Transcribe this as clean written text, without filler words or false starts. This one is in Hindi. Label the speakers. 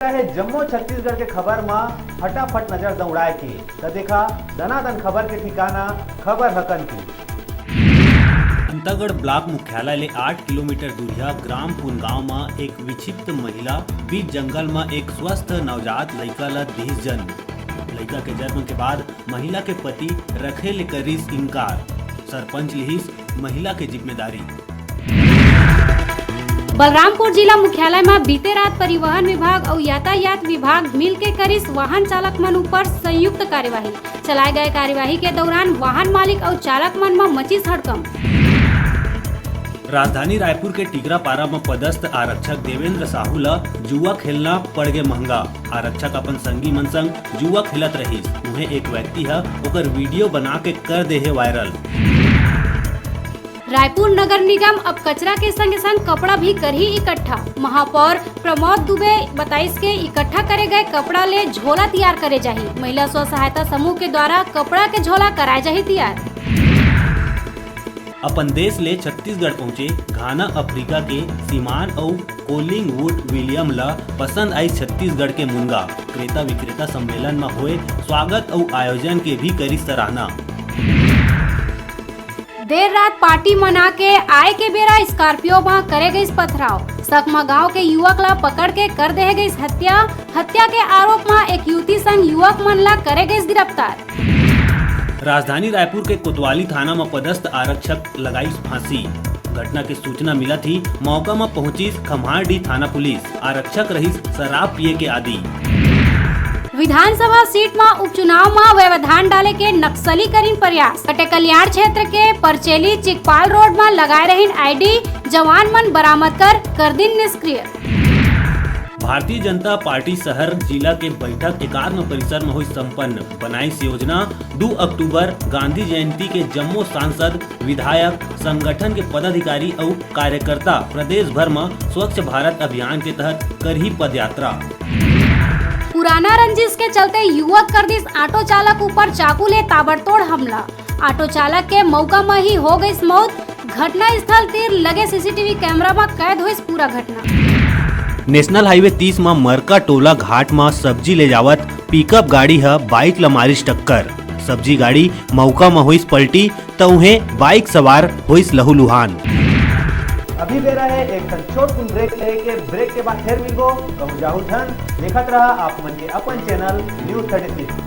Speaker 1: है जम्मू छत्तीसगढ़ के खबर में फटाफट नजर दौड़ाए के तो देखा दनादन खबर के ठिकाना खबर हकन की।
Speaker 2: अंतागढ़ ब्लॉक मुख्यालय ले 8 किलोमीटर दूरिया ग्राम पुनगांव में एक विक्षिप्त महिला बीच जंगल में एक स्वस्थ नवजात लड़का ला देह जन्म। लड़का के जन्म के बाद महिला के पति रखे ले करिस इनकार। सरपंच लिहिस महिला के जिम्मेदारी।
Speaker 3: बलरामपुर जिला मुख्यालय में बीते रात परिवहन विभाग और यातायात विभाग मिल के करिस वाहन चालक मन ऊपर संयुक्त कार्यवाही। चलाए गए कार्यवाही के दौरान वाहन मालिक और चालक मन में मचिस हड़कंप।
Speaker 2: राजधानी रायपुर के टिगरापारा में पदस्थ आरक्षक देवेंद्र साहू ला जुआ खेलना पड़ गए महंगा। आरक्षक अपन संगी मन संग जुआ खेलत रहिस। उन्हें एक व्यक्ति है ओकर वीडियो बना के कर दे है वायरल।
Speaker 3: रायपुर नगर निगम अब कचरा के संग संग कपड़ा भी करही इकट्ठा। महापौर प्रमोद दुबे बताइस के इकट्ठा करे गए कपड़ा ले झोला तैयार करे जाही। महिला स्व सहायता समूह के द्वारा कपड़ा के झोला कराए जाही तैयार।
Speaker 2: अपन देश ले छत्तीसगढ़ पहुँचे घाना अफ्रीका के सीमान और कोलिंग वुड विलियम ला पसंद आई छत्तीसगढ़ के मुनगा। क्रेता विक्रेता सम्मेलन में हुए स्वागत और आयोजन के भी करी सराहना।
Speaker 3: देर रात पार्टी मना के आए के बेरा स्कॉर्पियो में करे गई पथराव। सकमा गांव के युवक ला पकड़ के कर दे गई हत्या। हत्या के आरोप में एक युवती संग युवक मन ला करे गई गिरफ्तार।
Speaker 2: राजधानी रायपुर के कोतवाली थाना में पदस्थ आरक्षक लगाई फांसी। घटना की सूचना मिला थी, मौका में पहुंची खम्हारडी थाना पुलिस। आरक्षक रही शराब पिए के आदि।
Speaker 3: विधानसभा सीट में उपचुनाव में व्यवधान डाले के नक्सली करीन प्रयास। कटे कल्याण क्षेत्र के परचेली चिकपाल रोड में लगाए रहीन आईडी। जवान मन बरामद कर दिन निष्क्रिय।
Speaker 2: भारतीय जनता पार्टी शहर जिला के बैठक एकात्म परिसर में हुई संपन्न। बनाइस योजना 2 अक्टूबर गांधी जयंती के जम्मू सांसद विधायक संगठन के पदाधिकारी और कार्यकर्ता प्रदेश भर में स्वच्छ भारत अभियान के तहत करही पद यात्रा।
Speaker 3: पुराना रंजिश के चलते युवक कर दिस ऑटो चालक ऊपर चाकू ले ताबड़तोड़ हमला। ऑटो चालक के मौका में ही हो गई मौत। घटना स्थल तीर लगे सीसीटीवी कैमरा में कैद हुई पूरा घटना।
Speaker 2: नेशनल हाईवे 30 में मरका टोला घाट में सब्जी ले जावत पिकअप गाड़ी है बाइक ला मारिस टक्कर। सब्जी गाड़ी मौका में हुई पलटी तो उन्हें बाइक सवार हुई लहूलुहान।
Speaker 1: अभी दे रहे एक छोट ब्रेक लेके ब्रेक के बाद फिर मिलबो कहूँ जाहू धन देखत रहा आप मन के अपन चैनल न्यूज़ 36।